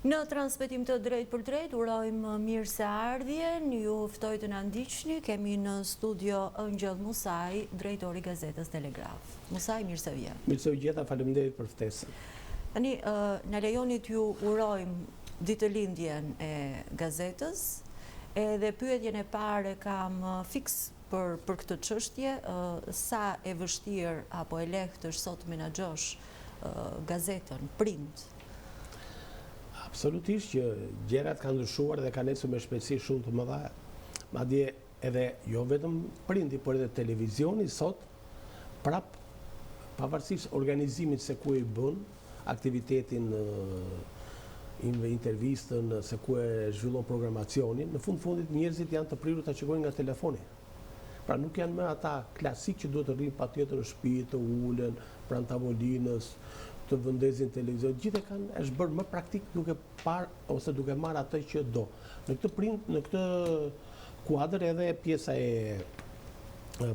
Në transmetim të drejt për drejt, urojmë mirë se ardhjen, ju ftoj të na ndiqni, kemi në studio Ëngjëll Musaj, drejtori Gazetës Telegraf. Musaj, mirë se vjen. Mirë se u gjeta, faleminderit për ftesën. Tani, na lejoni t'ju urojmë ditëlindjen e gazetës, edhe pyetjen e parë kam fiks për këtë çështje, sa e vështirë apo e lehtë është sot menaxhosh gazetën print? Absolutisht që gjërat kanë ndryshuar dhe kanë ecur me shpejtësi shumë të mëdha. Madje edhe jo vetëm printi, por edhe televizioni sot prap pavarësisht organizimit se ku i bën aktivitetin, intervistën, se ku e zhvillon programacionin, në fundit njerëzit janë të prirur ta shikojnë nga telefoni. Pra nuk janë më ata klasik që duhet të rrinë patjetër në shtëpi, të ulen pranë tavolinës, të vëndezin televizion, gjithë është bërë më praktik duke parë ose duke marrë atë që do. Në këtë kuadër edhe pjesa e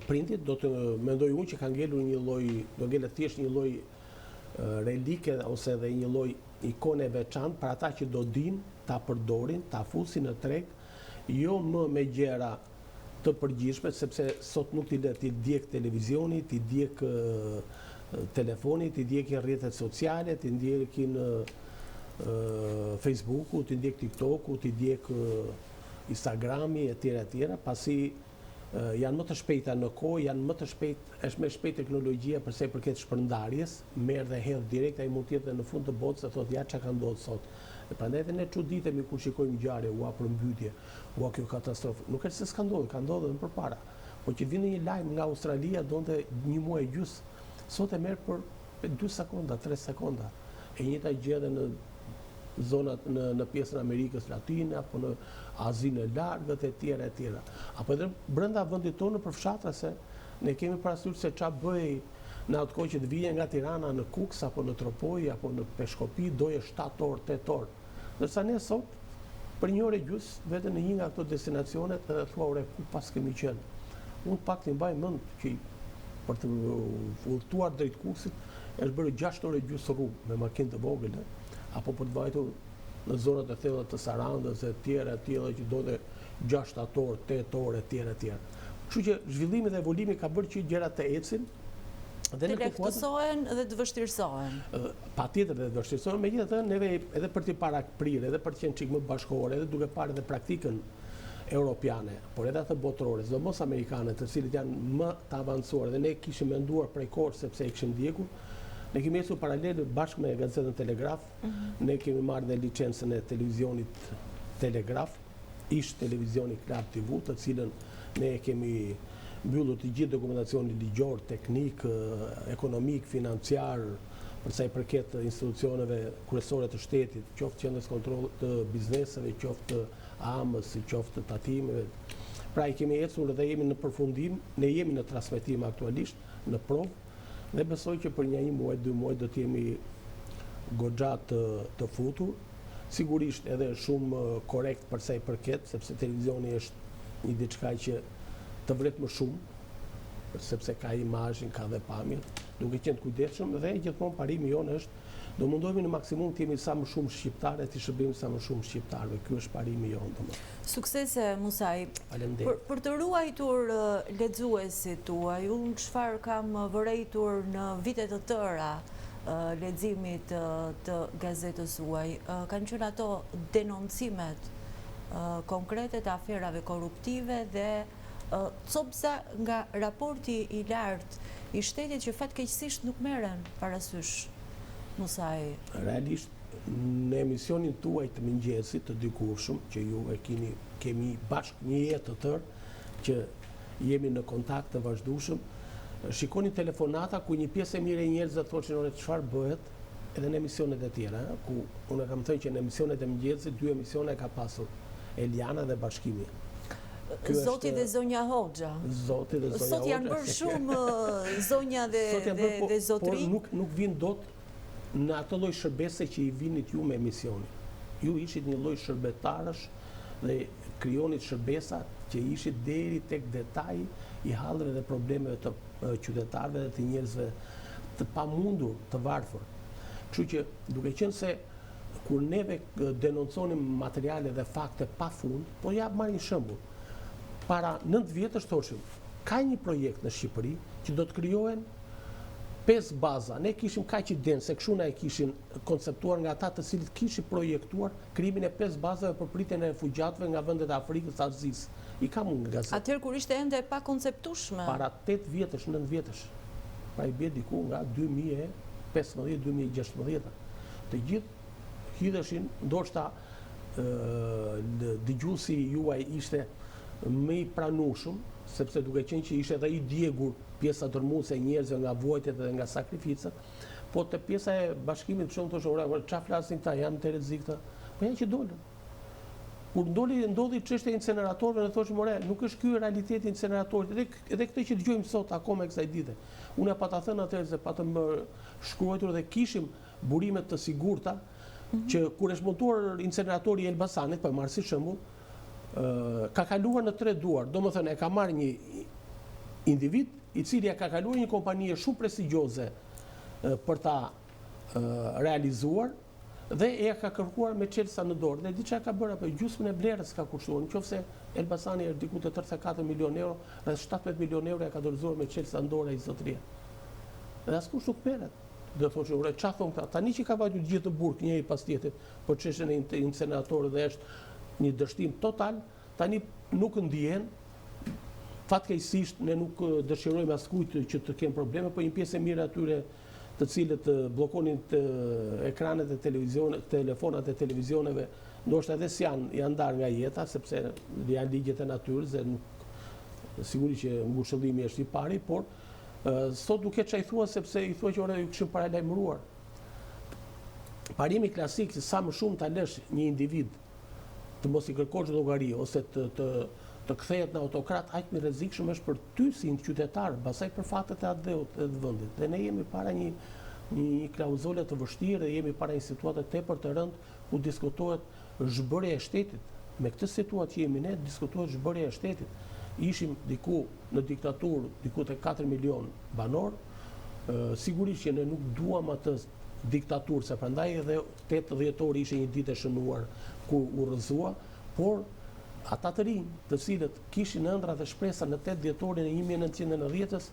printit do të mendoj unë që ka ngelur një lloj, do ngelet thjesht një lloj relike ose edhe një lloj ikone veçantë për ata që do dinë ta përdorin, ta fusin në treg, jo më me gjëra të përgjithshme, sepse sot nuk t'i djeg televizioni, t'i djeg telefonit, t'i ndjekin rrjetet sociale, t'i ndjekin Facebooku, t'i ndjek TikToku, t'i ndjek Instagrami, etj. Pasi janë më të shpejta në kohë, është më shpejt teknologjia për sa i përket shpërndarjes, merr dhe hedh direkt, ai mund të jetë në fund të botës, thotë ja çka ka ndodhur sot. Prandaj edhe ne çuditemi kur shikojmë ngjarje, ua përmbytje, ua kjo katastrofë. Nuk është se s'ka ndodhur, ka ndodhur edhe përpara. Po që vjen një lajm nga Australia donte një muaj gjys, sot e merr për 2 sekonda, 3 sekonda. E njëjta gjë edhe në zonat në pjesën e Amerikës Latine apo në Azinë e Largët etj. Apo edhe brenda vendit tonë për fshatra, se ne kemi parasysh se ç'a bëj në atë kohë që të vije nga Tirana në Kuks apo në Tropoj apo në Peshkopi doje 7 orë, 8 orë. Ndërsa ne sot për 1 orë gjys vetëm në një nga ato destinacionet edhe thua ore ku pas kemi qenë. Unë pak të mbaj mend që për të udhëtuar drejt Kuksit është bërë 6 orë gjys rrugë me makinë të vogël, apo për të vajtur në zonat e thella të Sarandës e tjera që do të 6 orë, 8 orë etj. Kështu që zhvillimi dhe evolimi ka bërë që gjërat të ecin dhe të lehtësohen dhe të vështirësohen. Patjetër dhe të vështirësohen, megjithatë neve edhe për të paraprirë, edhe për të qenë çik më bashkëkohore, edhe duke parë edhe praktikën europiane, por edhe atë botërore, sidomos amerikane, të cilët janë më të avancuar dhe ne kishim menduar prej kohë sepse e kishim ndjekur. Ne kemi ecur paralel bashkë me Gazetën Telegraf, ne kemi marrë dhe licencën e televizionit Telegraf, ish televizioni Klap TV, të cilën ne kemi mbyllur të gjithë dokumentacionin ligjor, teknik, ekonomik, financiar, për sa i përket institucioneve kryesore të shtetit, qoftë qendrës kontrollit të bizneseve, qoftë AMS, qoftë tatimeve. Pra i kemi ecur dhe jemi në përfundim, ne jemi në transmetim aktualisht, në provë, dhe besoj që për një muaj, 2 muaj do të jemi goxha të futur. Sigurisht edhe shumë korrekt për sa i përket, sepse televizioni është një diçka që të vret më shumë, sepse ka imazhin, ka dhe pamjen, duke qenë të kujdesshëm dhe gjithmonë parimi jonë është do mundohemi në maksimum të jemi sa më shumë shqiptarë, të shërbejmë sa më shumë shqiptarëve. Ky është parimi jonë domosdoshmë. Suksese Musaj. Për të ruajtur lexuesit tuaj, unë çfarë kam vërejtur në vite të tëra leximit të gazetës suaj, kanë qenë ato denoncimet konkrete të aferave korruptive dhe copsa nga raporti i lartë i shtetit që fatkeqësisht nuk merren parasysh. Musaj. Realisht, në emisionin tuaj të mëngjesit të dikurshëm, që ju e kemi bashkë një jetë të tërë, që jemi në kontakt të vazhdueshëm, shikoni telefonata ku një pjesë e mirë e njerëzve thoshin ore çfarë bëhet, edhe në emisionet e tjera, ku unë kam thënë që në emisionet e mëngjesit 2 emisione ka pasur Eliana dhe Bashkimi. Zoti dhe zonja Hoxha. Zoti dhe zonja Hoxha. Sot janë bërë shumë zonja dhe zotri. Por nuk vinë dot në ato lloj shërbese që i vinit ju me emisioni. Ju ishit një lloj shërbetarësh dhe krijonit shërbesa që ishit deri tek detaji i hallëve dhe problemeve të qytetarëve dhe të njerëzve të pamundur, të varfër. Kështu që duke qenë se kur neve denonconim materiale dhe fakte pa fund, po ja marrin shembull. Para 9 vjetësh thoshim, ka një projekt në Shqipëri që do të krijohen 5 baza. Ne kishim kaq iden se kështu na e kishin konceptuar nga ata të cilët kishin projektuar krijimin e 5 bazave për pritjen e refugjatëve nga vendet e Afrikës, Azisë. I kam unë nga gazetë. Atëherë kur ishte ende pa konceptueshme. Para 8 vjetësh, 9 vjetësh. Pra I bie diku nga 2015-2016. Të gjithë hidheshin, ndoshta dëgjuesi juaj ishte më I pranueshëm, sepse duke qenë që ishte edhe I djegur pjesa dërmuese e njerëzve nga vuajtjet dhe nga sakrificat, po te pjesa e bashkimit shumë thoshë, ora çfarë flasin këta, janë të rrezik këta. Po janë që dolën. Kur ndodhi çështja e inceneratorëve, ne thoshim, ore, nuk është ky realiteti I inceneratorit. Edhe këtë që dëgjojmë sot akoma kësaj dite. Unë pa ta thënë atëherë se pa të më shkruar dhe kishim burime të sigurta që kur është montuar inceneratori I Elbasanit, po marr si shembull, ka kaluar në 3 duar. Domethënë e ka marrë një individ I cili ka kaluar një kompanie shumë prestigjioze për ta realizuar dhe e ka kërkuar me çelësa në dorë. Dhe di çka ka bërë apo gjysmën e vlerës ka kushtuar. Nëse Elbasani është diku te 34 milionë euro, rreth 17 milionë euro e ka dorëzuar me çelësa në dorë ai zotëria. Dhe askush nuk merret. Do thoshë, ore, çfarë thon këta? Tani që ka vajtur gjithë të burg njëri pas tjetrit për çështjen e inceneratorit dhe është një dështim total, tani nuk ndihen. Fatkeqësisht ne nuk dëshirojmë askujt që të kenë probleme, po një pjesë e mirë atyre të cilët bllokonin ekranet e televizionit, telefonat e televizioneve, ndoshta edhe janë ndarë nga jeta, sepse janë ligjet e natyrës dhe nuk sigurisht që ngushëllimi është I pari, por sot duket çai thua sepse I thua që ora ju kishin paralajmëruar. Parimi klasik se sa më shumë ta lësh një individ të mos I kërkosh llogari ose të kthehet në autokrat, aq më rrezikshëm është për ty si qytetar, pastaj për fatet e atë vendit. Dhe ne jemi para një klauzule të vështirë dhe jemi para një situate tepër të rëndë ku diskutohet zhbërja e shtetit. Me këtë situatë që jemi ne, diskutohet zhbërja e shtetit. Ishim diku në diktaturë, diku te 4 milion banor, sigurisht që ne nuk duam atë diktaturë, se prandaj edhe 8 dhjetor ishte një ditë e shënuar ku u rrëzua, por ata të rinj, të cilët kishin ëndra dhe shpresa në 8 dhjetorin e 1990-s,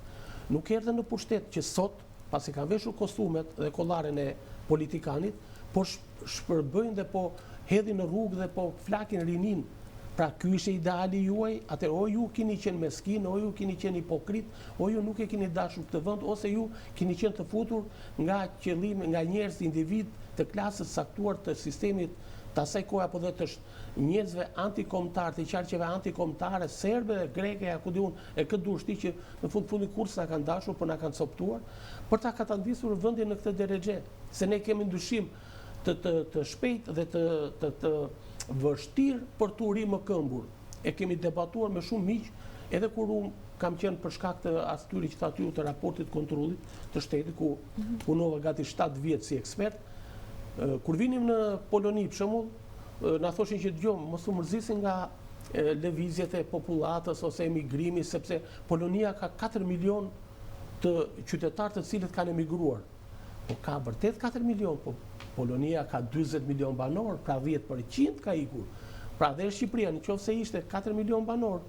nuk erdhën në pushtet që sot, pasi kanë veshur kostumet dhe kollaren e politikanit, po shpërbëjnë dhe po hedhin në rrugë dhe po flakin rinin. Pra ky ishte ideali juaj, atëherë o ju keni qenë meskin, o ju keni qenë hipokrit, o ju nuk e keni dashur këtë vend, ose ju keni qenë të futur nga qëllimi, nga njerëz, individ të klasës saktuar të sistemit të asaj kohe apo dhe të njerëzve antikombëtar, të qarqeve antikombëtare, serbe dhe greke, ku di unë, e këtë duhet shti që në fundi kur s'na kanë dashur, por na kanë coptuar, për ta katandisur vendin në këtë deregje, se ne kemi ndyshim të shpejt dhe të vështirë për të uri më këmbur. E kemi debatuar me shumë miq, edhe kur unë kam qenë për shkak të atyri që thatë ju të raportit kontrollit të shtetit, ku punova gati 7 vjet si ekspert. Kur vinim në Poloni, për shembull, na thoshin që dëgjom, mos u mërzisin nga lëvizjet e popullatës ose emigrimi, sepse Polonia ka 4 milion të qytetarë të cilët kanë emigruar. Po ka vërtet 4 milion, po Polonia ka 40 milion banor, pra 10% ka ikur. Pra dhe Shqipëria, nëse ishte 4 milion banor,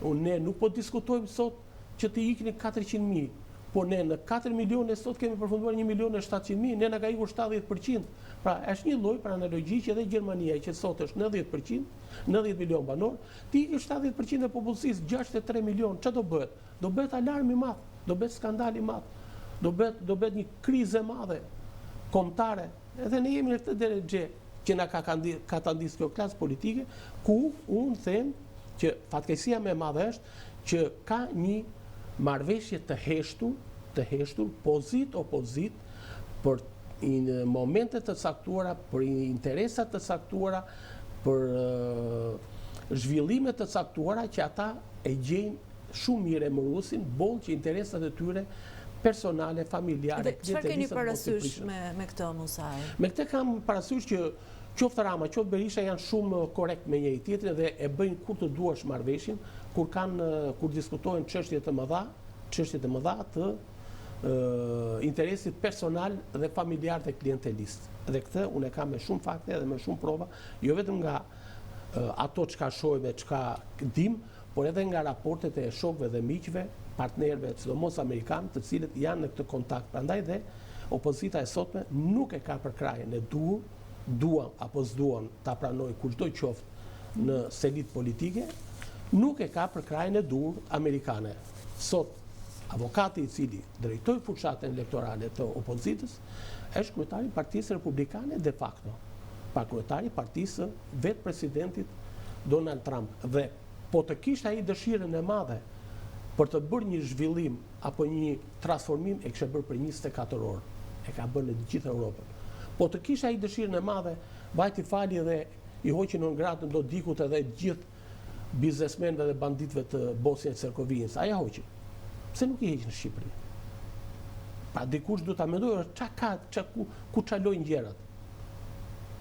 ne nuk po diskutojmë sot që të ikni 400.000, po ne në 4 milion e sot kemi përfunduar 1.700.000, ne na ka ikur 70%. Pra është një lloj për analogji që edhe Gjermania, që sot është 90%, 90 milion banor, ti ikë 70% e popullsisë, 63 milion, çfarë do bëhet? Do bëhet alarm I madh, do bëhet skandal I madh, do bëhet një krizë e madhe kombëtare. Edhe ne jemi në këtë deregje që na ka katandis kjo klasë politike, ku unë them që fatkeqësia më e madhe është që ka një marrëveshje të heshtur pozit për në momente të caktuara, për interesa të caktuara, për zhvillime të caktuara që ata e gjejnë shumë mirë emërusin, boll që interesat e tyre personale, familjare. Dhe çfarë keni parasysh me këtë, Musaj? Me këtë kam parasysh që qoftë Rama, qoftë Berisha janë shumë korrekt me njëri tjetrin dhe e bëjnë kur të duash marrëveshjen, kur diskutojnë çështje të mëdha të interesit personal dhe familjar të klientelist. Dhe këtë unë e kam me shumë fakte dhe me shumë prova, jo vetëm nga ato çka shohim e çka dim, por edhe nga raportet e shokëve dhe miqve, partnerëve, sidomos amerikanë, të cilët janë në këtë kontakt. Prandaj dhe opozita e sotme nuk e ka për krajen e duan apo s'duan ta pranojnë kushdo qoftë në selit politike, nuk e ka për krajen e dur amerikane. Sot avokati i cili drejtoi fuqatën elektorale të opozitës është kryetari i Partisë Republikane de facto, pa kryetari i partisë vetë presidentit Donald Trump. Dhe po të kishte ai dëshirën e madhe për të bërë një zhvillim apo një transformim, e kishte bërë për 24 orë. E ka bërë në gjithë Europën. Po të kishte ai dëshirën e madhe, vajti fali dhe i hoqi në ngratën do dikut edhe gjithë biznesmenëve dhe banditëve të Bosnjë e Hercegovinës. Ai hoqi. Pse nuk i heq në Shqipëri? Pa dikush do ta mendojë ku çalojnë gjërat.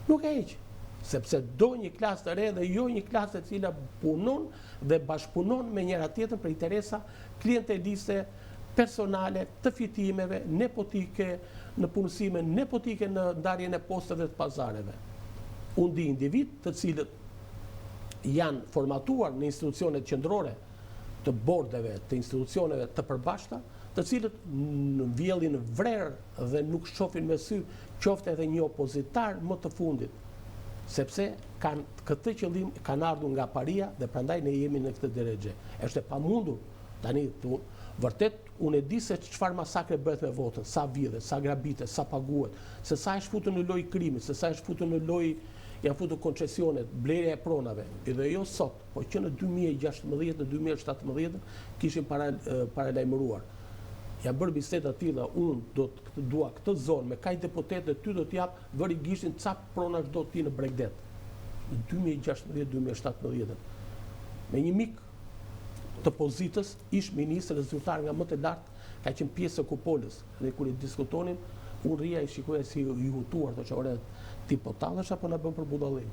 Nuk e heq, sepse do një klasë të re dhe jo një klasë e cila punon dhe bashkëpunon me njëra tjetrën për interesa klienteliste, personale, të fitimeve, nepotike në punësime, nepotike në ndarjen e posteve të pazareve. Unë di individ të cilët janë formatuar në institucionet qendrore të bordeve, të institucioneve të përbashkëta, të cilët në vjellin vrerë dhe nuk shohin me sy qoftë edhe një opozitar më të fundit, sepse këtë qëllim kanë ardhur nga paria dhe prandaj ne jemi në këtë drejtë. Është e pamundur tani vërtet unë e di se çfarë masakre bëhet me votën, sa vjedhet, sa grabitet, sa paguhet, se sa është futur në lojë krimi, se sa është futur në lojë janë futur koncesionet, blerja e pronave, edhe jo sot, po që në 2016, në 2017 kishin paralajmëruar. Ja bërë bisedë të tilla, unë dua këtë zonë me kaq deputet dhe ty do t'jap vëri gishtin ca pronash do ti në Bregdet. Në 2016-2017. Me një mik të pozitës, ish ministër zyrtar nga më të lartë, ka qenë pjesë e kupolës. Dhe kur i diskutonin, unë rria i shikoja si i hutuar, të që ore ti po tallesh apo na bën për budallim.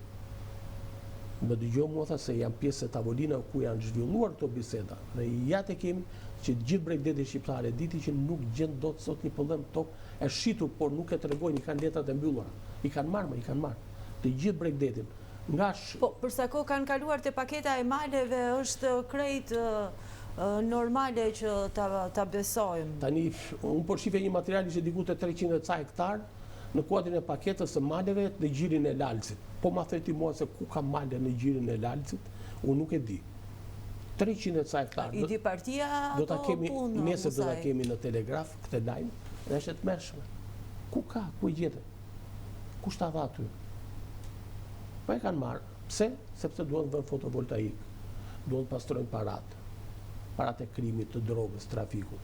Më dëgjoi mua tha se janë pjesë e tavolina ku janë zhvilluar këto biseda. Dhe ja te kemi që gjithë Bregdeti shqiptare diti që nuk gjen dot sot një pëllëm tokë, e shitur, por nuk e tregojnë, i kanë letrat e mbyllura. I kanë marrë. Të gjithë Bregdetin. Po, për sa kohë kanë kaluar te paketa e maleve, është krejt normale që ta besojmë. Tani, unë po shifja një material që diku të 300 ca hektar në kuadrin e paketës së maleve dhe gjirin e Lalcit. Po ma thëti mua se ku ka male në gjirin e Lalcit, unë nuk e di. 300 ca hektar. I di partia ato punë? Nesër do ta kemi në Telegraf, këtë lajm, dhe është e tmerrshme. Ku ka? Ku i gjetë? Kush ta dha aty? Po e kanë marrë. Pse? Sepse duan të vënë fotovoltaik. Duan të pastrojnë parat e krimit, të drogës, trafikut.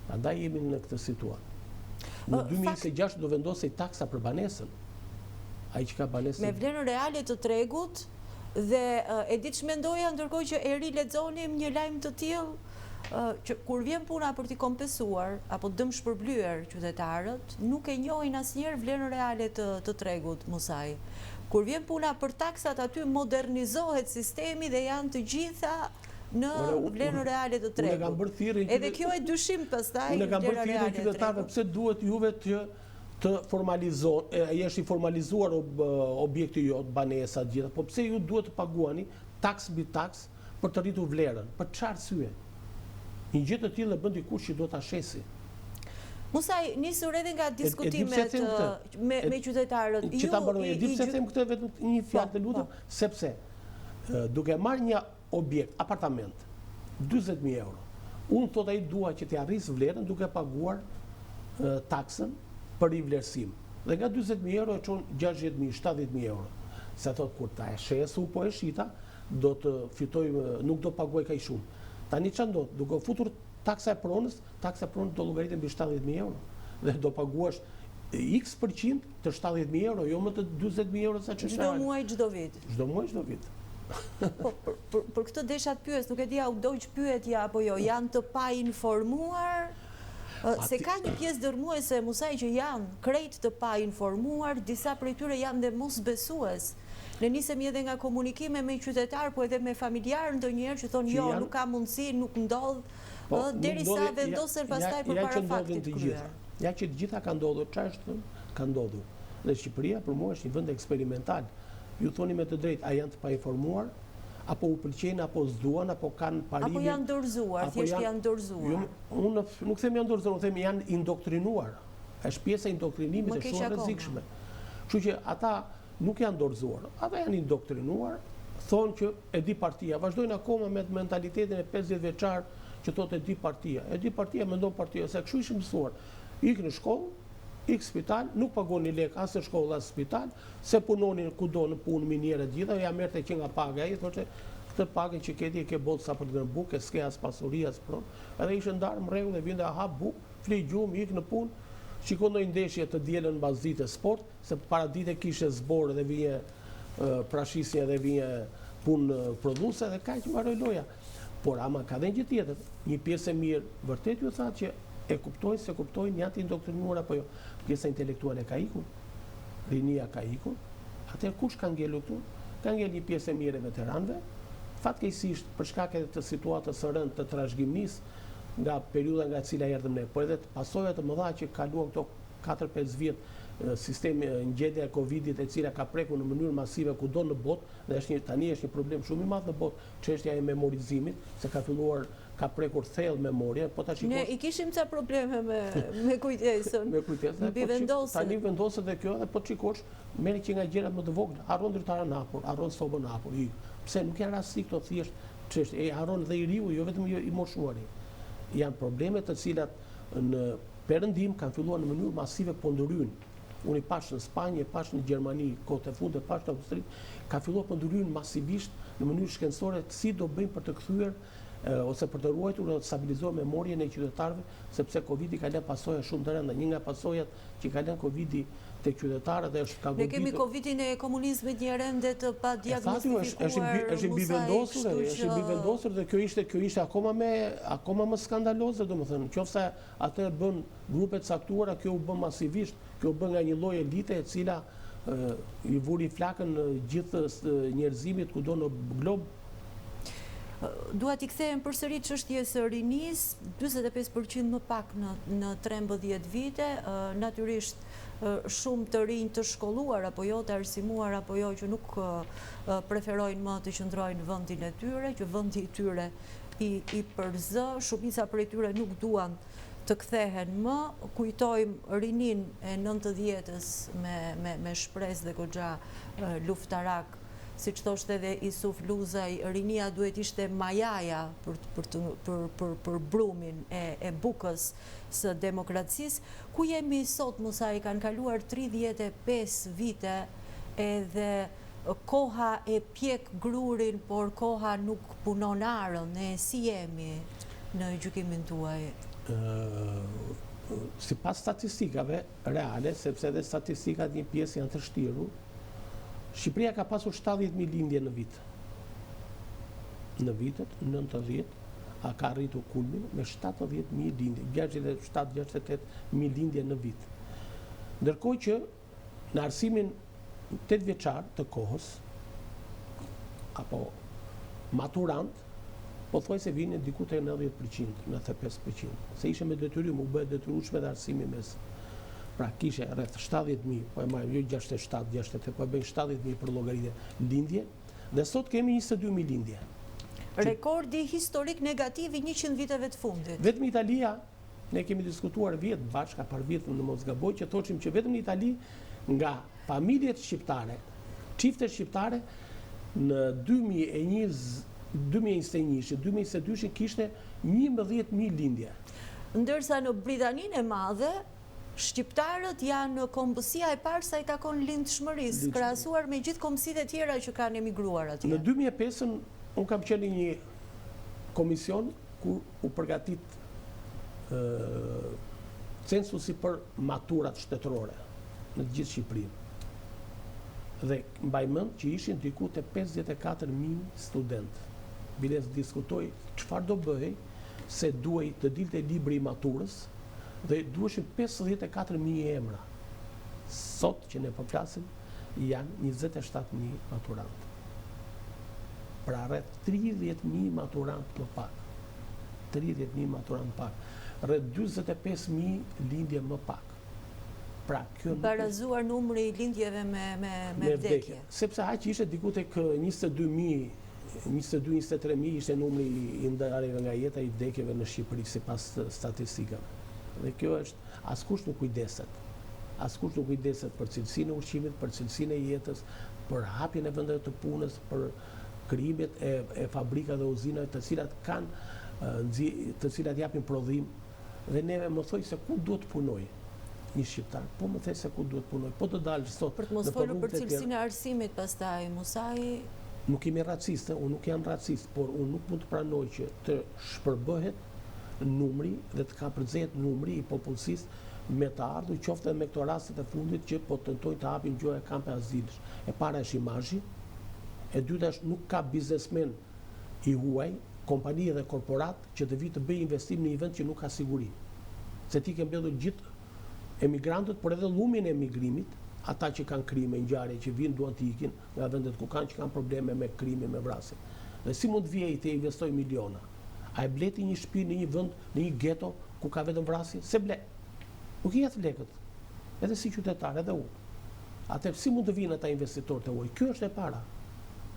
Prandaj jemi në këtë situatë. Në 2026 do vendosej taksa për banesën. Ai që ka banesën. Me vlerën reale të tregut dhe e di ç'mendoja ndërkohë që e lexonim një lajm të tillë që kur vjen puna për t'i kompensuar apo dëm shpërblyer qytetarët, nuk e njohin asnjëherë vlerën reale të tregut, Musaj. Kur vjen puna për taksat, aty modernizohet sistemi dhe janë të gjitha në vlerën reale të tregut. Edhe kjo e dyshim pastaj. Unë kam bërë thirrje qytetarëve pse duhet juve të formalizohet, ai është i formalizuar objekti jot, banesa të gjitha, po pse ju duhet të paguani taks mbi taks për të rritur vlerën? Për çfarë arsye? Një gjë të tillë bën dikush që do ta shesi. Musaj, nisur edhe nga diskutimet me qytetarët. Që ta mbaroj, e di pse them këtë vetëm një fjalë të lutem, sepse duke marrë një objekt, apartament, 40.000 euro. Unë thot ai dua që t'i arris vlerën duke paguar taksën për i vlerësim. Dhe nga 40.000 euro e çon 60.000, 70.000 euro. Se thot kur ta e shesu po e shita, do të fitoj, nuk do paguaj kaq shumë. Tani ç'a ndodh? Duke futur taksa e pronës do llogaritet mbi 70.000 euro. Dhe do paguash X% të 70.000 euro, jo më të 40.000 euro sa ç'është. Çdo muaj, çdo vit. Çdo muaj, çdo vit. Po, për këtë desha të pyes, nuk e di a u dojq pyetja apo jo, janë të pa informuar? Se ka një pjesë dërmuese, Musaj, që janë krejt të pa informuar, disa prej tyre janë dhe mos besues. Ne nisemi edhe nga komunikime me qytetar, po edhe me familjar ndonjëherë që thonë jo, nuk ka mundësi, nuk ndodh. derisa vendosen pastaj përpara faktit kryer. Ja që të gjitha ka ndodhur, ç'është ka ndodhur. Dhe Shqipëria për mua është një vend eksperimental. Ju thoni me të drejtë, a janë të painformuar, apo u pëlqejnë, apo s'duan, apo kanë parimin. Apo janë dorëzuar, thjesht janë dorëzuar. Unë nuk them janë dorëzuar, unë them janë indoktrinuar. Është pjesa e indoktrinimit e shumë rrezikshme. Kështu që ata nuk janë dorëzuar, ata janë indoktrinuar, thonë që e di partia, vazhdojnë akoma me mentalitetin e 50 vjeçar që thotë e di partia. E di partia, mendon partia, se kështu ishim mësuar. Ik në shkollë, ik spital, nuk pagoni lek as në shkollë as spital, se punonin kudo në punë minierë gjitha, ja merrte që nga paga, ai thoshte këtë pagën që keti e ke botë sa për të dhënë bukë, s'ke as pasuri as pron. Edhe ishte ndarë më rregull dhe vinte ha bukë, fli gjumë, ik në punë. Shikon ndonjë ndeshje të dielën mbas ditës sport, se para dite kishte zbor dhe vije prashisje dhe vije punë prodhuese dhe kaq mbaroi loja. Por ama ka dhënë gjë tjetër, një pjesë e mirë, vërtet ju thatë që e kuptojnë, se kuptojnë, janë të indoktrinuar apo jo. Pjesa intelektuale ka ikur, rinia ka ikur, atëherë kush ka ngelur këtu? Ka ngelur një pjesë e mirë e veteranëve, fatkeqësisht për shkak të situatës së rëndë të trashëgimisë nga periudha nga e cila erdhëm ne, por edhe pasojat të mëdha që kaluan këto 4-5 vjet sistemi ngjitja e Covidit e cila ka prekur në mënyrë masive kudo në botë dhe tani është një problem shumë i madh në botë, çështja e memorizimit, se ka filluar ka prekur thellë memoria, po tash ne i kishim ca probleme me kujtesën. Me kujtesën. Mbi vendoset. Tani vendoset dhe kjo, dhe po çikosh, merri që nga gjërat më të vogla, harron ndërtaren hapur, harron sobën hapur. Pse nuk janë rasti këto thjesht çështje, harron dhe i riu, jo vetëm i moshuari. Janë probleme të cilat në perëndim kanë filluar në mënyrë masive po ndryjnë. Unë i pash në Spanjë, pash në Gjermani, kohët e fundit, pash në Austri, ka filluar po ndryjnë masivisht në mënyrë shkencore si do bëjmë për të kthyer ose për të ruajtur dhe të stabilizuar memorien e qytetarëve, sepse Covidi ka lënë pasoja shumë të rënda. Një nga pasojat që ka lënë Covidi te qytetarët dhe është ka ne kemi Covidin e komunizmit një rende të pa diagnostikuar. Është mbi vendosur dhe kjo ishte akoma më skandaloze, domethënë, qofse atë bën grupe të caktuara, kjo u bën masivisht, kjo u bën nga një lloj elite e cila i vuri flakën gjithë njerëzimit kudo në glob. Dua t'i kthehem përsëri çështjes së rinisë, 45% më pak në 13 vite, natyrisht shumë të rinj të shkolluar apo jo, të arsimuar apo jo, që nuk preferojnë më të qëndrojnë në vendin e tyre, që vendi i tyre i përzë, shumica prej tyre nuk duan të kthehen më. Kujtojmë rinin e 90-s me shpresë dhe goxha luftarak, si që thoshte edhe Isuf Luzaj, rinia duhet ishte majaja për brumin e bukës së demokracisë. Ku jemi sot, Musa, i kanë kaluar 35 vite edhe koha e pjek grurin, por koha nuk punon arën, ne si jemi në gjykimin tuaj? Sipas statistikave reale, sepse edhe statistikat një pjesë janë të shtirur, Shqipëria ka pasur 70.000 lindje në vit. Në vitet 90 ka arritur kulmin me 70.000 lindje, 67-68.000 lindje në vit. Ndërkohë që në arsimin 8 vjeçar të kohës, apo maturant, po thuaj se vinin diku te 90%, 95%, se ishe me detyrim, u bëhet detyrueshme dhe arsimi mes. Pra kishe rreth 70.000, po e marrim jo 67, 68, po e bëjmë 70.000 për llogaritje lindje, dhe sot kemi 22.000 lindje. Rekordi historik negativ i 100 viteve të fundit. Vetëm Italia, ne kemi diskutuar vjet bashkë par vjet në mos gaboj, që thoshim që vetëm në Itali nga familjet shqiptare, çiftet shqiptare në 2021-2022 kishte 11.000 lindje. Ndërsa në Britaninë e Madhe shqiptarët janë kombësia e parë sa i takon lindshmërisë, krahasuar me gjithë kombësitë e tjera që kanë emigruar atje. Në 2005 unë kam qenë një komision ku u përgatit censusi për maturat shtetërore në të gjithë Shqipërinë. Dhe mbaj mend që ishin diku te 54.000 studentë. Biles diskutoj çfarë do bëhej se duhej të dilte libri i maturës dhe duheshin 54.000 emra. Sot që ne po flasim janë 27.000 maturantë. Pra rreth 30.000 maturantë më pak. 30.000 maturant pak. Rreth 45.000 lindje më pak. Pra, kjo barazuar numri i lindjeve me vdekje. Sepse aq ishte diku tek 22.000 22-23.000 ishte numri i ndarjeve nga jeta i vdekjeve në Shqipëri sipas statistikave. Dhe kjo është askush nuk kujdeset. Askush nuk kujdeset për cilësinë e ushqimit, për cilësinë e jetës, për hapjen e vendeve të punës, për krijimet e fabrikave dhe uzinave të cilat japin prodhim. Dhe neve më thoj se ku duhet punoj një shqiptar, po më thej se ku duhet punoj, po të dalë sot. Për të mos folur për cilësinë e arsimit pastaj, Musai. Nuk kemi raciste, unë nuk jam racist, por unë nuk mund të pranoj që të shpërbëhet numri dhe të kapërcehet numri i popullsisë me të ardhur, qoftë edhe me këto rastet e fundit që po tentojnë të hapin gjuhë e kampe azilësh. E para është imazhi, e dyta është nuk ka biznesmen i huaj, kompani dhe korporat që të vitë të bëjë investim në një vend që nuk ka siguri. Se ti ke mbledhur gjithë emigrantët, por edhe llumin e emigrimit, ata që kanë krime, ngjarje, që vinë duan të ikin nga vendet ku kanë, që kanë probleme me krime, me vrasje. Dhe si mund vjej të investoj miliona? A e bleti një shtëpi në një vend, në një geto ku ka vetëm vrasje? Se ble. Nuk i jep lekët. Edhe si qytetar, edhe unë. Atë si mund të vinë ata investitorët e huaj? Kjo është e para.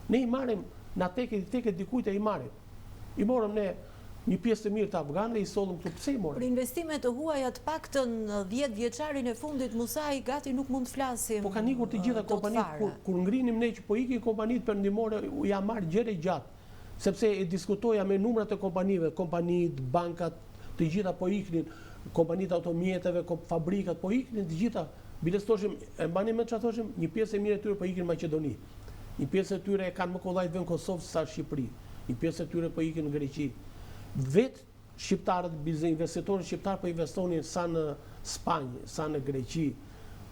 Ne i marrim, na teket dikujt e i marrim. I morëm ne një pjesë të mirë të afganëve, i sollëm këtu. Pse i morëm? Për investimet të huaja të paktën 10 vjeçarin e fundit, Musai, gati nuk mund të flasim. Po kanë ikur të gjitha kompanitë, kur ngrinim ne që po ikin kompanitë perëndimore, ja marr gjëre gjatë, sepse e diskutoja me numrat e kompanive, kompanitë, bankat, të gjitha po iknin, kompanitë automjeteve, fabrikat po iknin të gjitha. Biles thoshim, e mbani me çfarë thoshim, një pjesë e mirë e tyre po ikin në Maqedoni. Një pjesë e tyre kanë më kollaj vën Kosovë sa Shqipëri. Një pjesë e tyre po ikin në Greqi. Vetë shqiptarët, investitorët shqiptarë po investonin sa në Spanjë, sa në Greqi.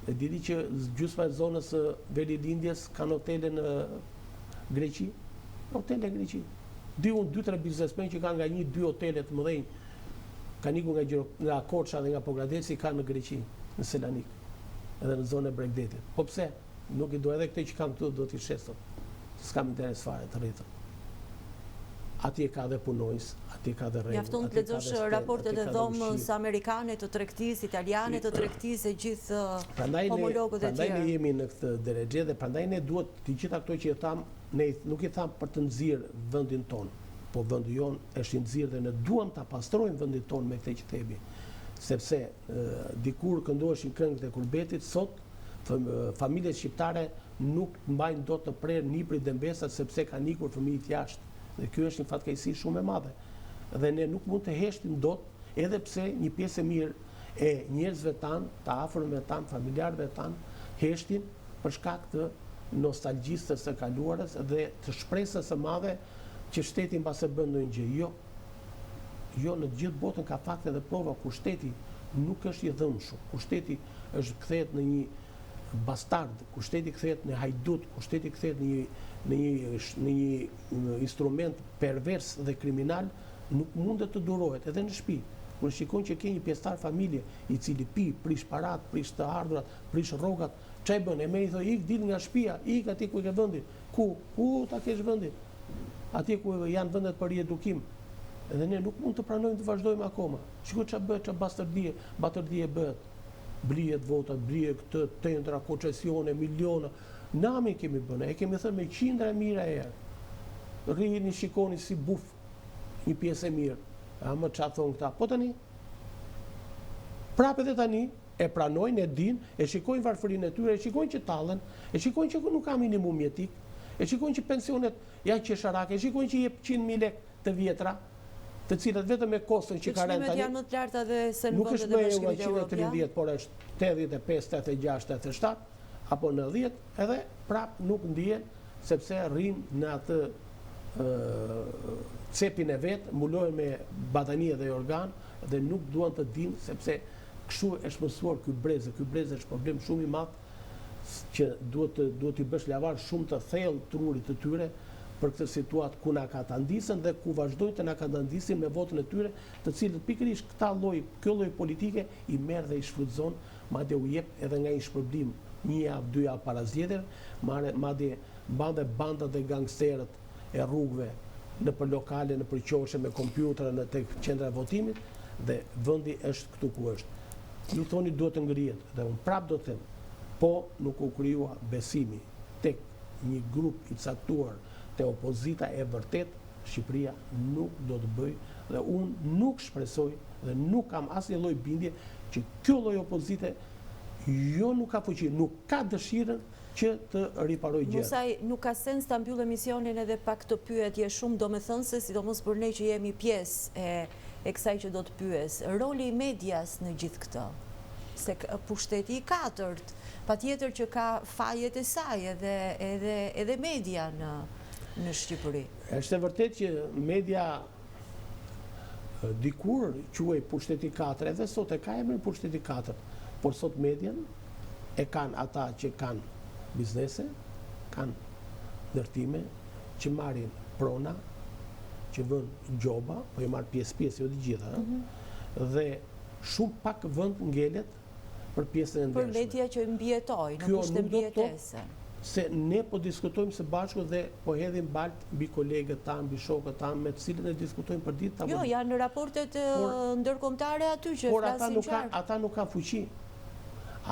E diti që gjysma e zonës së Velilindjes kanë hotele në Greqi? Hotele në Greqi. 2-3 biznesmen që kanë nga 1-2 hotele të mëdhenj, kanë ikur nga Korça dhe nga Pogradeci, kanë në Greqi, në Selanik, edhe në zonën e Bregdetit. Po pse? Nuk i do edhe këte që kanë këtu, do t'i sheston. S'kam interes fare të rritën. Atje ka dhe punojës, atje ka dhe rregull. Mjafton të lexosh raportet e dhomës amerikane të tregtisë, italiane të tregtisë, e gjithë homologët e tjerë. Prandaj ne jemi në këtë drejtë dhe prandaj ne duhet të gjitha këto që i tham, ne nuk i tham për të nxirr vendin ton, po vendi jon është i nxirr dhe ne duam ta pastrojmë vendin ton me këtë që themi. Sepse dikur këndoheshin këngët e kurbetit, sot familjet shqiptare nuk mbajnë dot të prerë niprit dhe mbesat sepse kanë ikur fëmijët jashtë. Dhe kjo është një fatkeqësi shumë e madhe. Dhe ne nuk mund të heshtim dot, edhe pse një pjesë e mirë e njerëzve tanë, të afërmëve tanë, familjarëve tanë, heshtin për shkak të nostalgjisë së kaluarës dhe të shpresës së madhe që shteti mbase bën ndonjë gjë. Jo, në gjithë botën ka fakte dhe prova ku shteti nuk është i dhëmshëm, ku shteti është kthehet në një bastard, ku shteti kthehet në hajdut, ku shteti kthehet në një instrument pervers dhe kriminal, nuk mundet të durohet edhe në shtëpi. Kur shikon që ke një pjesëtar familje i cili prish parat, prish të ardhurat, prish rrogat, ç'e bën? E merr i thoj ik dil nga shtëpia, ik aty ku ke vendin. Ku ta kesh vendin? Atje ku janë vendet për riedukim. Edhe ne nuk mund të pranojmë të vazhdojmë akoma. Shikoj ç'a bëhet, ç'a batërdie bëhet. Blihet votat, blihet këtë tendra, koncesione, miliona. Nami kemi bënë, e kemi thënë me qindra e mira herë. Rrini, shikoni si buf një pjesë e mirë. A më ç'a thon këta? Po tani. Prapë edhe tani e pranojnë, e dinë, e shikojnë varfërinë e tyre, e shikojnë që tallen, e shikojnë që nuk ka minimum jetik, e shikojnë që pensionet janë qesharake, e shikojnë që jep 100.000 lekë të vjetra, të cilat vetëm me kostën që ka rënë tani. Janë më të larta dhe se në vendet e Bashkimit Evropian. Nuk është 130, por është 85, 86, 87 apo 90, edhe prap nuk ndihen sepse rrinë në atë cepin e vet, mbulohen me batanie dhe organ dhe nuk duan të dinë sepse kështu është mësuar ky brez. Ky brez është problem shumë i madh që duhet i bësh lavar shumë të thellë trurit të tyre për këtë situatë ku na ka ta ndisën dhe ku vazhdojnë të na ka ndisin me votën e tyre, të cilët pikërisht kjo lloj politike i merr dhe i shfrytëzon, madje u jep edhe nga një shpërblim 1 javë, 2 javë para zgjedhjeve, madje bandat dhe gangsterët e rrugëve në për lokale, në për qoshe, me kompjutra, në të qendra votimit, dhe vendi është këtu ku është. Ju thoni duhet të ngrihet, dhe unë prap do të them, po nuk u krijua besimi tek një grup i caktuar te opozita e vërtet, Shqipëria nuk do të bëj, dhe unë nuk shpresoj dhe nuk kam asnjë lloj bindje që kjo lloj opozite jo nuk ka fuqi, nuk ka dëshirën që të riparoj gjë. Musaj, nuk ka sens ta mbyll emisionin edhe pak të pyetje shumë domethënëse, sidomos për ne që jemi pjesë e kësaj që do të pyes. Roli i medias në gjithë këtë. Se pushteti i katërt, patjetër që ka fajet e saj edhe media në Shqipëri. Është e vërtet që media dikur quhej pushteti i katërt, edhe sot e ka emrin pushteti i katërt, por sot median e kanë ata që kanë biznese, kanë ndërtime, që marrin prona, që vën gjoba, po e marr pjesë, jo të gjitha, dhe shumë pak vend ngelet për pjesën e ndershme. Për media që mbjetoj, në kushte mbjetese. Se ne po diskutojmë së bashku dhe po hedhim balt mbi kolegët tanë, mbi shokët tanë, me të cilët ne diskutojmë për ditë. Jo, janë në raportet ndërkombëtare aty që flasin qartë. Por ata nuk kanë fuqi.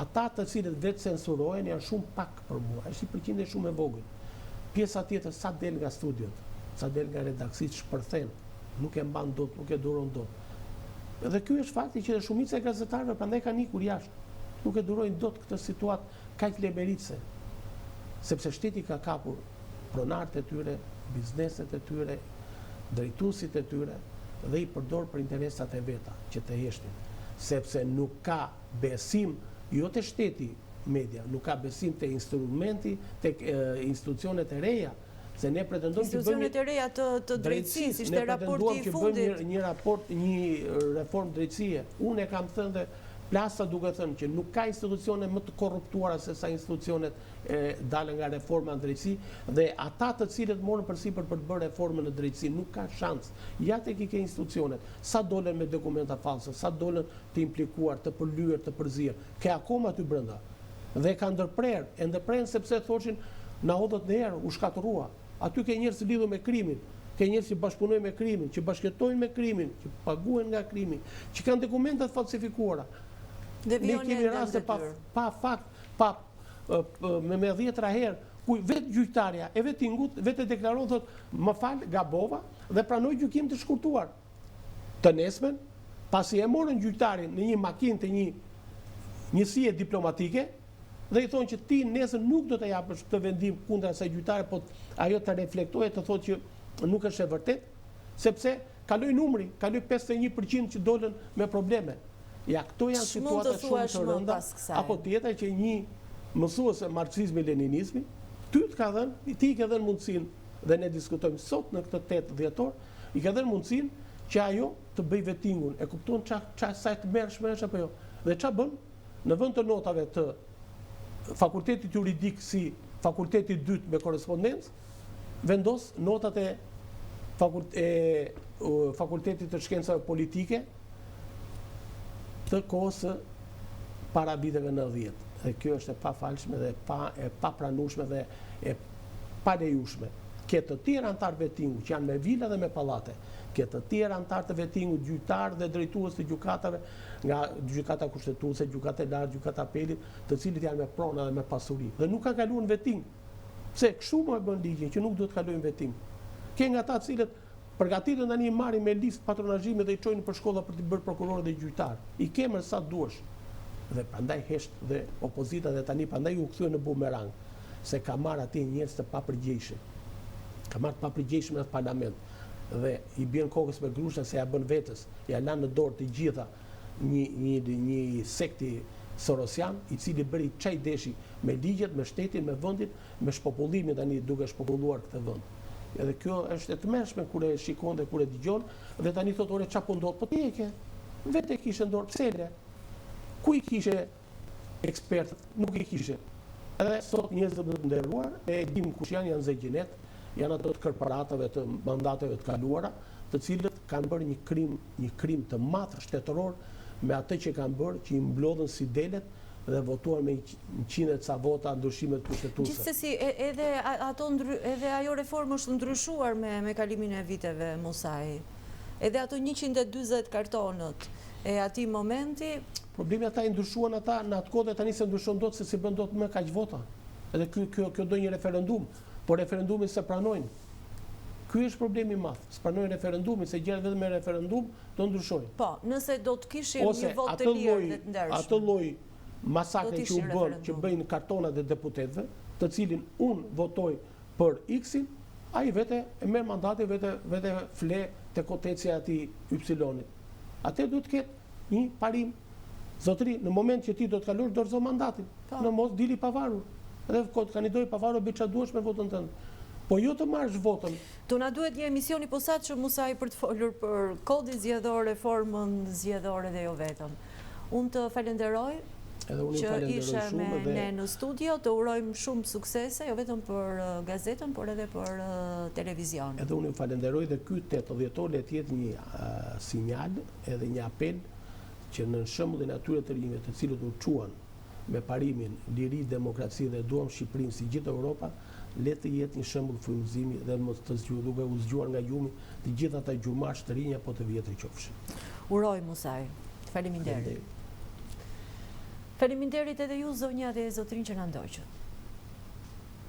Ata të cilët vetë censurohen janë shumë pak për mua. Është 1% shumë e vogël. Pjesa tjetër sa del nga studiot, sa del nga redaksit shpërthen, nuk e mban dot, nuk e duron dot. Dhe ky është fakti që shumica e gazetarëve prandaj kanë ikur jashtë. Nuk e durojnë dot këtë situatë kaq leberitse. Sepse shteti ka kapur pronarët e tyre, bizneset e tyre, drejtuesit e tyre dhe i përdor për interesat e veta që të heshtin. Sepse nuk ka besim, jo te shteti media, nuk ka besim te instrumenti, te institucionet e reja, se ne pretendojmë që bëjmë institucionet e reja të drejtësisë, ishte raporti i fundit. Një reformë drejtësie. Unë e kam thënë dhe plasa duke thënë që nuk ka institucione më të korruptuara se sa institucionet dalën nga reforma në drejtësi, dhe ata të cilët morën përsipër për të bërë reformën në drejtësi nuk ka shans. Ja tek i ke institucionet, sa dolen me dokumenta false, sa dolen të implikuar, të përlyer, të përzier, ke akoma aty brenda. Dhe ka ndërprerë sepse thoshin na hodhët në herë, u shkatërrua. Aty ke njerëz lidhur me krimin, ke njerëz që bashkëpunojnë me krimin, që bashkëtojnë me krimin, që paguhen nga krimi, që kanë dokumentat falsifikuara. Ne kemi raste pa fakt, me 10 herë, ku vetë gjyqtarja e vetë tingut, vetë deklaron, thot, më fal, gabova, dhe pranoj gjykim të shkurtuar. Të nesmen, pasi e morën gjyqtarin në një makinë të njësie diplomatike, dhe i thonë që ti nesër nuk do të japësh të vendim kundra asaj gjyqtare, po ajo të reflektohet, të thotë që nuk është e vërtet, sepse kaloi numri, kaloi 51% që dolën me probleme. Ja, këto janë situata shumë të rënda, apo tjetër që një mësues e marxizmi-leninizmi, ti i ke dhënë mundësinë, dhe ne diskutojmë sot në këtë 8 dhjetor, i ke dhënë mundësinë që ajo të bëj vettingun, e kupton çfarë sa të mërshme është apo jo. Dhe ç'a bën? Në vend të notave të fakultetit juridik si fakulteti 2 me korrespondencë, vendos notat e fakultetit të shkencave politike të kohës para viteve 90. Dhe kjo është e pafalshme dhe e papranueshme dhe e palejueshme. Ke të tjerë antar vettingu që janë me vila dhe me pallate, ke të tjerë antar të vettingu gjyqtar dhe drejtues të gjykatave, nga gjykata kushtetuese, gjykata e lartë, gjykata apelit, të cilët janë me prona dhe me pasuri dhe nuk kanë kaluar në vetting. Pse kështu më bën ligjin që nuk duhet të kalojnë vetting. Ke nga ata të cilët përgatiten tani marrin me listë patronazhimi dhe i çojnë për shkolla për të bërë prokurorë dhe gjyqtar. I kemër sa duash. Dhe prandaj hesht dhe opozita dhe tani prandaj u kthyen në bumerang, se ka marr atje njerëz të papërgjegjshëm. Ka marr të papërgjegjshëm në parlament dhe i bën kokës me grusha se ja bën vetës, ja lanë në dorë të gjitha një sekti sorosian, i cili bëri çaj deshi me ligjet, me shtetin, me vendin, me shpopullimin tani duke shpopulluar këtë vend. Edhe kjo është e tmerrshme kur e shikon dhe kur e dëgjon, dhe tani thotë ore çfarë po ndodh, po ti e ke. Vetë kishe në dorë, pse le? Ku i kishe ekspertët? Nuk i kishe. Edhe sot njerëzit të nderuar e dim kush janë zëgjinet, janë ato të korporatave të mandateve të kaluara, të cilët kanë bërë një krim të madh shtetëror me atë që kanë bërë, që i mblodhen si delet dhe votuar me 100 ca vota ndryshimet kushtetuese. Gjithsesi, edhe ajo reformë është ndryshuar me kalimin e viteve, Musaj. Edhe ato 140 kartonët e atij momenti. Problemi ata i ndryshuan ata në atë kohë dhe tani se ndryshon dot se si bën dot më kaq vota. Edhe kjo do një referendum, por referendumin se pranojnë. Ky është problemi i madh. S'pranojnë referendumin, se gjërat vetëm me referendum do ndryshojnë. Po, nëse do të kishim një vot të lirë dhe të ndershëm. Atë lloj masakre që bëjnë kartonat e deputetëve, të cilin unë votoj për X-in, ai vete e merr mandatin, vete fle te kotecia e atij Y-it. Atë duhet të ketë një parim. Zotëri, në moment që ti do të kalosh dorëzo mandatin, në mos dili pavarur. Edhe kandidoj pavarur bëj çfarë duash me votën tënde. Po jo të marrësh votën. Do na duhet një emision i posaçëm, Musaj, për të folur për kodin zgjedhor, reformën zgjedhore dhe jo vetëm. Unë të falenderoj që ishe me ne në studio, të urojmë shumë suksese, jo vetëm për gazetën, por edhe për televizion. Edhe unë ju falenderoj dhe ky 8 dhjetor le të jetë një sinjal edhe një apel që në shembullin e atyre të rinjve të cilët u quan me parimin liri, demokraci dhe duam Shqipërinë si gjithë Europa, le të jetë një shembull frymëzimi dhe mos të duke u zgjuar nga gjumi të gjithë ata gjumashtë të rinj apo të vjetër qofshin. Uroj, Musaj. Faleminderit. Faleminderit edhe ju, zonja dhe zotrinj, që na ndoqët.